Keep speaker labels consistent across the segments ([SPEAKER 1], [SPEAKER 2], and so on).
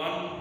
[SPEAKER 1] 1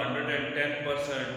[SPEAKER 1] 110%।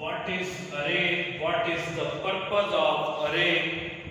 [SPEAKER 1] What is array? What is the purpose of array?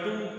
[SPEAKER 1] 2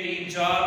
[SPEAKER 1] 3-4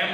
[SPEAKER 1] m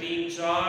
[SPEAKER 1] 3-4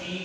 [SPEAKER 1] 3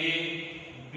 [SPEAKER 1] a, b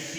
[SPEAKER 1] c।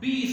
[SPEAKER 1] 20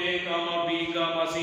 [SPEAKER 1] a, b, c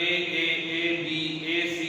[SPEAKER 1] a, b, c,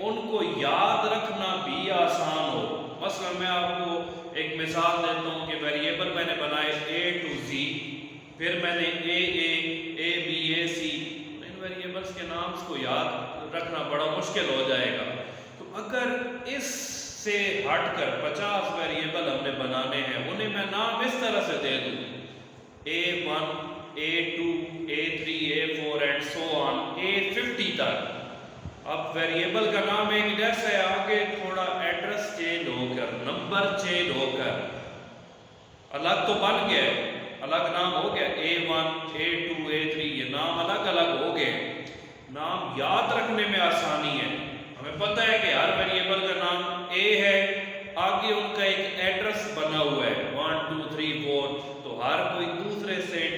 [SPEAKER 1] ان کو یاد رکھنا بھی آسان ہو. مثلا میں آپ کو ایک مثال دیتا ہوں کہ ویریبل میں نے بنائے A to Z، پھر میں نے A B A C، in variables کے نام کو یاد رکھنا بڑا مشکل ہو جائے گا. تو اگر اس سے ہٹ کر 50 ویریبل ہم نے بنانے ہیں، انہیں میں نام اس طرح سے دے دوں A1 A2 A3 A4 and so on A50 تک. اب ویریبل کا نام ایک جیسا ہے، آگے تھوڑا ایڈریس چینج ہو کر، نمبر چینج ہو کر الگ تو بن گیا، الگ نام ہو گیا A1 A2 A3، یہ نام الگ الگ ہو گئے. نام یاد رکھنے میں آسانی ہے. ہمیں پتہ ہے کہ ہر ویریبل کا نام A ہے، آگے ان کا ایک ایڈریس بنا ہوا ہے 1 2 3 4، تو ہر کوئی دوسرے سے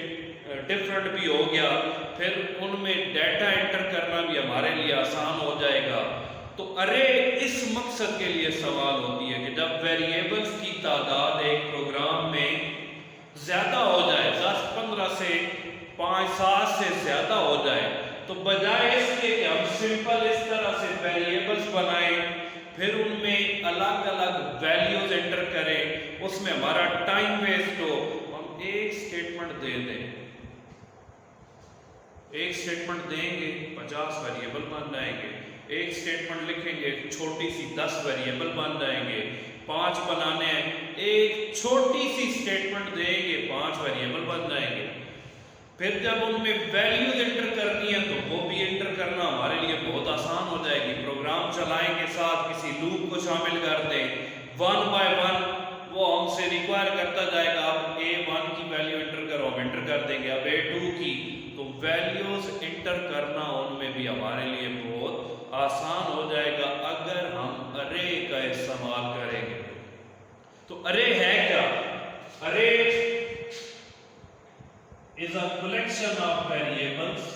[SPEAKER 1] ڈفرنٹ بھی ہو گیا. پھر ان میں ڈیٹا انٹر کرنا بھی ہمارے لیے آسان ہو جائے گا. تو ارے اس مقصد کے لیے استعمال ہوتی ہے کہ جب ویریبلس کی تعداد ایک پروگرام میں زیادہ ہو جائے، 10 15 سے 5 7 سے زیادہ ہو جائے، تو بجائے اس کے کہ ہم سمپل اس طرح سے ویریبلس بنائیں پھر ان میں الگ الگ ویلیوز انٹر کریں، اس میں ہمارا ٹائم ویسٹ ہو، ہم ایک سٹیٹمنٹ دے دیں. ایک سٹیٹمنٹ دیں گے 50 ویریبل بن جائیں گے. ایک سٹیٹمنٹ لکھیں گے چھوٹی سی 10 ویریبل بن جائیں گے. 5 بنانے ہیں، ایک چھوٹی سی سٹیٹمنٹ دیں گے 5 ویریبل بن جائیں گے. پھر جب ان میں ویلیوز انٹر کرنی ہے تو وہ بھی انٹر کرنا ہمارے لیے بہت آسان ہو جائے گی. پروگرام چلائیں کے ساتھ کسی لوپ کو شامل کر دیں، 1 بائی 1 وہ ہم سے ریکوائر کرتا جائے گا. اب A1 کی ویلیو انٹر کرو، ہم انٹر کر دیں گے. اب A2 کی، تو ویلیوز انٹر کرنا ان میں بھی ہمارے لیے بہت آسان ہو جائے گا اگر ہم ارے کا استعمال کریں گے. تو ارے ہے کیا؟ ارے is a collection of variables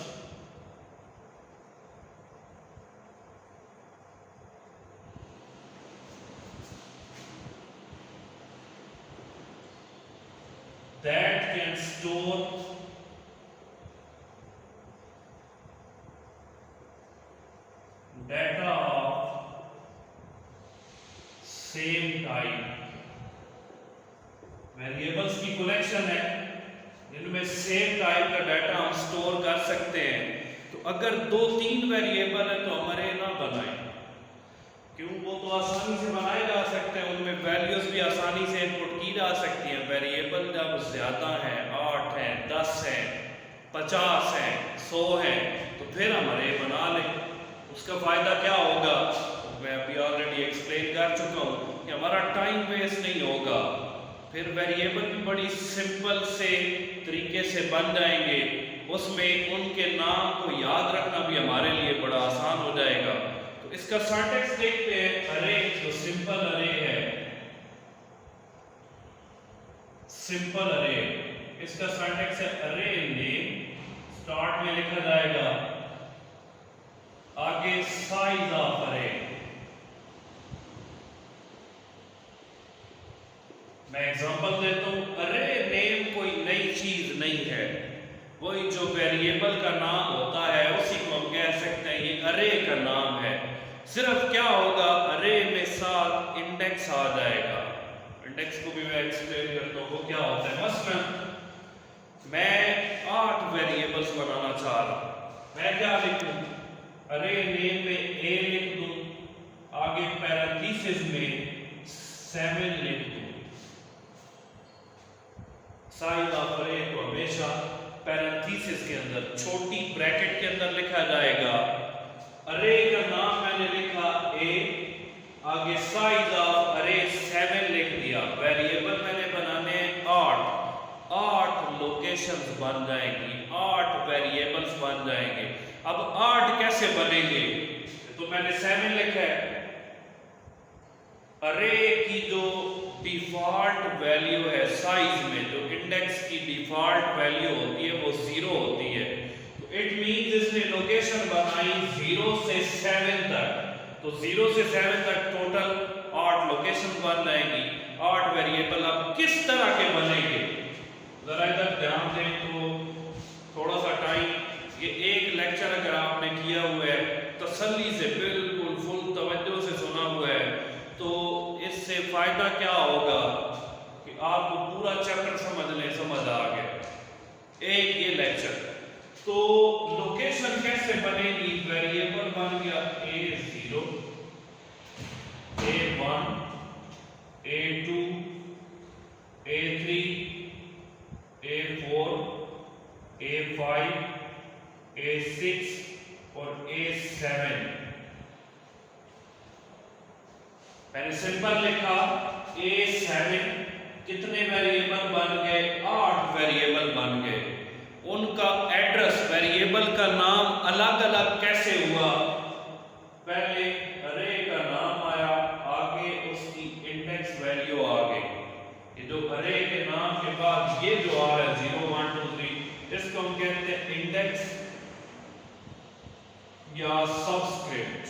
[SPEAKER 1] that can store data of same type. Variables کی کلیکشن ہے جن میں سیم ٹائپ کا ڈیٹا ہم سٹور کر سکتے ہیں. تو اگر 2-3 ویریبل ہیں تو ہم ارے نہ بنائیں، کیوں؟ وہ تو آسانی سے بنائے جا سکتے ہیں، ان میں ویلیوز بھی آسانی سے انپٹ کی جا سکتی ہیں. ویریبل جب زیادہ ہیں، 8 ہیں 10 ہیں 50 ہیں 100 ہیں، تو پھر ہم ارے بنا لیں. اس کا فائدہ کیا ہوگا؟ میں ابھی آلریڈی ایکسپلین کر چکا ہوں کہ ہمارا ٹائم ویسٹ نہیں ہوگا. پھر ویریبل بھی بڑی سمپل سے طریقے سے بن جائیں گے، اس میں ان کے نام کو یاد رکھنا بھی ہمارے لیے بڑا آسان ہو جائے گا. تو اس کا سینٹیکس دیکھتے ہیں. ارے جو سمپل ارے ہے، سمپل ارے، اس کا سینٹیکس ہے ارے نیم، سٹارٹ میں لکھا جائے گا، آگے سائز آف ارے. میں ایگزامپل دیتا ہوں. ارے نیم کوئی نئی چیز نہیں ہے، وہی جو ویریبل کا نام ہوتا ہے اسی کو ہم کہہ سکتے ہیں یہ ارے کا نام ہے. صرف کیا ہوگا، ارے میں ساتھ انڈیکس آ جائے گا. انڈیکس کو بھی میں ایکسپلین کرتا ہوں وہ کیا ہوتا ہے. مثلا میں 8 ویریبلس بنانا چاہ رہا ہوں، میں کیا لکھوں؟ ارے نیم میں A لکھ دوں، آگے پیرنتھیسس میں 7 لکھ دوں. سائز آف ارے کو ہمیشہ پیرنتھیسس کے اندر، چھوٹی بریکٹ کے اندر لکھا جائے گا. ارے کا نام میں نے لکھا A، آگے سائز آف ارے 7 لکھ دیا. ویریبل میں نے بنانے 8 لوکیشنز بن جائیں گی، 8 ویریبلز بن جائیں گے. اب 8 کیسے بنیں گے؟ تو میں نے 7 لکھا ہے. ارے کی جو ڈیفالٹ ویلیو ہے سائز میں، جو انڈیکس کی ڈیفالٹ ویلیو ہوتی ہے وہ 0 ہوتی ہے. تو اٹ مینز اس نے لوکیشن بنائی 0 سے 7 تک، تو 0 سے 7 تک ٹوٹل 8 لوکیشن بن جائیں گی. 8 ویریبل اب کس طرح کے بنیں گے؟ ذرا ادھر دھیان دیں تو تھوڑا سا ٹائم، یہ ایک لیکچر اگر آپ نے کیا ہوا ہے تسلی سے بالکل فل سے فائدہ کیا ہوگا کہ آپ کو پورا چیپٹر سمجھ آ گیا ایک یہ لیکچر. تو لوکیشن کیسے بنے گی؟ ویریبل بن گیا A0 A1 A2 A3 A4 A5 A6 اور A7. میں نے سمپل لکھا A7 کتنے ویریبل بن گئے؟ 8 ویریبل بن گئے. ان کا ایڈریس ویریبل کا نام الگ الگ کیسے ہوا؟ پہلے ارے کا نام آیا، آگے اس کی انڈیکس ویلیو آ گئی. یہ جو ارے کے نام کے بعد یہ جو آ رہا ہے 0 1 2 3 اس کو ہم کہتے ہیں انڈیکس یا سبسکرپٹ.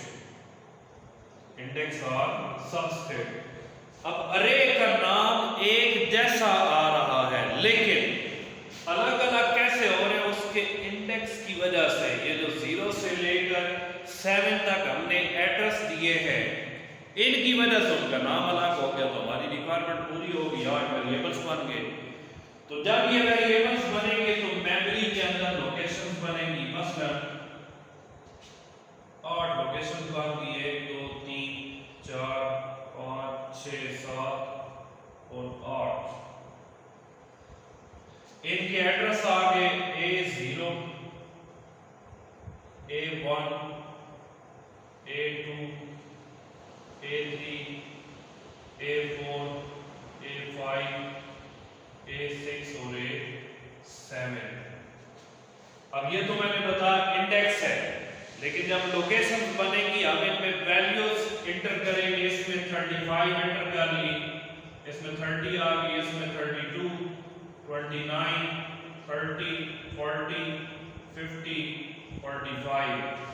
[SPEAKER 1] انڈیکس اور سبسکرپٹ. اب ارے کا نام ایک جیسا آ رہا ہے لیکن الگ الگ کیسے ہو رہے ہیں؟ اس کے انڈیکس کی وجہ سے. یہ جو 0 سے لے کر 7 تک ہم نے ایڈریس دیے ہیں ان کی وجہ سے ان کا نام الگ ہو گیا. تو ہماری ریکوائرمنٹ پوری ہوگی، 8 ویریبلس بن گئے. تو جب یہ ویریبلس بنیں گے تو میموری کے اندر لوکیشنز بنیں گی. مثلا 8 لوکیشنز بن گئی، 1 2 3 4 5 6 7 اور 8. ان کے ایڈریس آگے A0 A1 A2 A3 A4 A5 A6 اور A7. اب یہ تو میں نے بتایا انڈیکس ہے، لیکن جب لوکیشن بنے گی ہم ان میں ویلیوز انٹر کریں گے. اس میں 35 انٹر کر لی، اس میں 30 آ گئی، اس میں 32 29 30 40 50 45.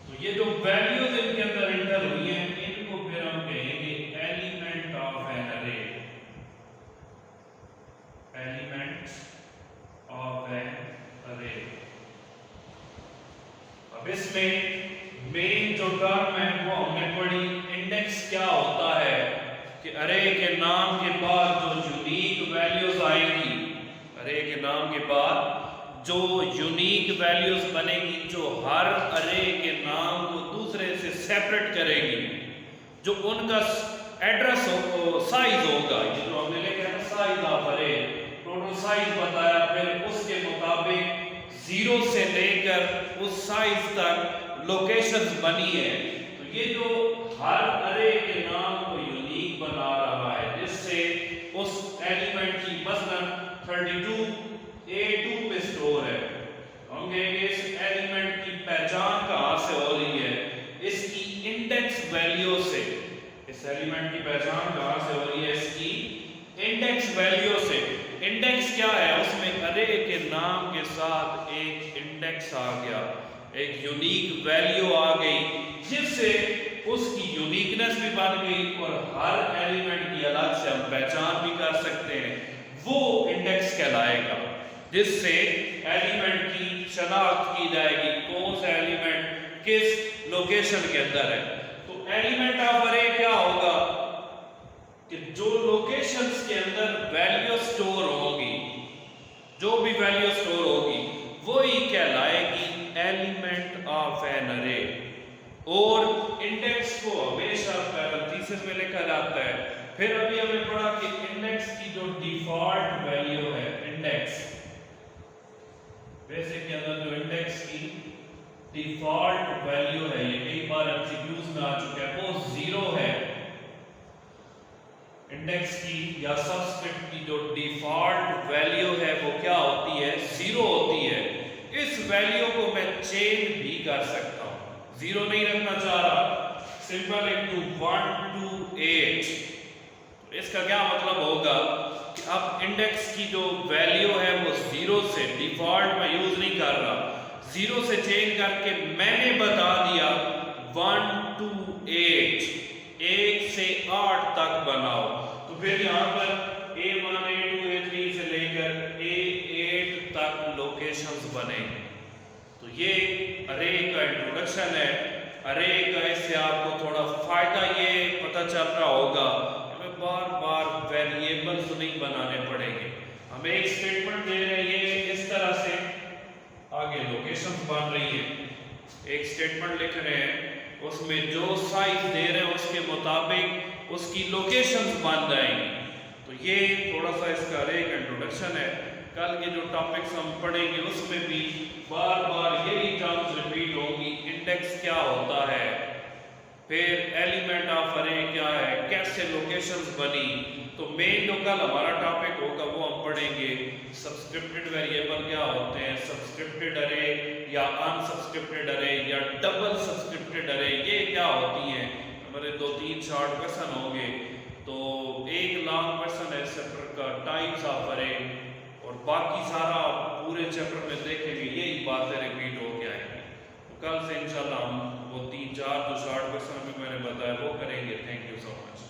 [SPEAKER 1] تو یہ جو ویلیوز ان کے اندر انٹر ہوئی ہیں ان کو پھر ہم کہیں گے element of an array. Element of an array. اب اس میں مین جو ٹرم ہے وہ ہم نے پڑھی. انڈیکس کیا ہوتا ہے کہ ارے کے نام کے بعد جو یونیک ویلیوز آئیں گی، ارے کے نام کے بعد جو یونیک ویلیوز بنے گی جو ہر ارے کے نام کو دوسرے سے سیپریٹ کرے گی، جو ان کا ایڈریس سائز ہوگا. یہ جو ہم نے لکھا ہے size of array, total size بتایا، پھر اس کے مطابق 0 سے لے کر اس سائز تک لوکیشنز بنی ہے. تو یہ جو ہر ارے کے نام کو یونیک بنا رہا ہے جس سے اس ایلیمنٹ کی مثلا 32 A2 پہ سٹور ہے. ہم کہیں گے اس ایلیمنٹ کی پہچان کہاں سے ہو رہی ہے؟ اس کی انڈیکس ویلیو سے. اس ایلیمنٹ کی پہچان کہاں سے ہو رہی ہے؟ اس کی انڈیکس ویلیو سے. انڈیکس کیا ہے؟ اس میں ارے کے نام کے ساتھ ایک انڈیکس آ گیا، ایک یونیک ویلیو آ گئی جس سے اس کی یونیکنس بھی بن گئی اور ہر ایلیمنٹ کی الگ سے ہم پہچان بھی کر سکتے ہیں. وہ انڈیکس کہلائے گا جس سے ایلیمنٹ کی شناخت کی جائے گی کون سا ایلیمنٹ کس لوکیشن کے اندر ہے. تو ایلیمنٹ آف ارے کیا ہوگا کہ جو لوکیشنز کے اندر ویلیو سٹور ہوگی، جو بھی ویلیو سٹور ہوگی وہی کہلائے گی ایلیمنٹ آف این ارے. اور انڈیکس کو ہمیشہ پیرنتھیسس میں لکھا جاتا ہے. پھر ابھی ہمیں پڑھا کہ انڈیکس کی جو ڈیفالٹ ویلیو ہے، انڈیکس بیسک کے اندر جو انڈیکس کی ڈیفالٹ ویلیو ہے، یہ کئی بار ایمسیکیوز میں آ چکا ہے، وہ 0 ہے. انڈیکس کی یا سبسکرپٹ کی جو ڈیفالٹ ویلیو ہے وہ کیا ہوتی ہے؟ 0 ہوتی ہے. اس ویلیو کو میں چینج بھی کر سکتا ہوں. 0 نہیں رکھنا چاہ رہا، سمپل ایک 1 2 8. اس کا کیا مطلب ہوگا کہ اب انڈیکس کی جو ویلیو ہے وہ 0 سے ڈیفالٹ میں یوز نہیں کر رہا، 0 سے چینج کر کے میں نے بتا دیا 1 2 8 1 سے 8 تک بناؤ. تو پھر یہاں پر A1 A2 A3 سے لے کر A8 تک لوکیشنز بنے. تو یہ ارے کا انٹروڈکشن ہے. ارے کا اس سے آپ کو تھوڑا فائدہ یہ پتہ چل رہا ہوگا. بار بار ویریبلز نہیں بنانے پڑیں گے. ہمیں ایک اسٹیٹمنٹ دے رہے ہیں یہ اس طرح سے, آگے لوکیشن بن رہی ہے, ایک اسٹیٹمنٹ لکھ رہے ہیں, اس میں جو سائز دے رہے ہیں اس کے مطابق اس کی لوکیشنز بن جائیں گی. تو یہ تھوڑا سا اس کا ایک انٹروڈکشن ہے. کل کے جو ٹاپکس ہم پڑھیں گے اس میں بھی بار بار یہی ٹرمز ریپیٹ ہوں گی. انڈیکس کیا ہوتا ہے, پھر ایلیمنٹ آف ارے کیا ہے, کیسے لوکیشنز بنی. تو مین جو کل ہمارا ٹاپک ہوگا وہ ہم پڑھیں گے سبسکرپٹڈ ویریبل کیا ہوتے ہیں, سبسکرپٹڈ ارے یا ان سبسکرپٹڈ ارے یا ڈبل سبسکرپٹڈ ارے, یہ کیا ہوتی ہیں. ہمارے 2-3 شارٹ کویسچن ہوں گے, تو ایک لانگ کویسچن ہے چیپٹر کا ٹائپس آف ارے, اور باقی سارا پورے چیپٹر میں دیکھیں گے یہی باتیں ریپیٹ ہو کے آئیں گی. کل سے انشاءاللہ ہم وہ 3-4 جو شارٹ کویسچن میں نے بتایا وہ کریں گے. Thank you so much.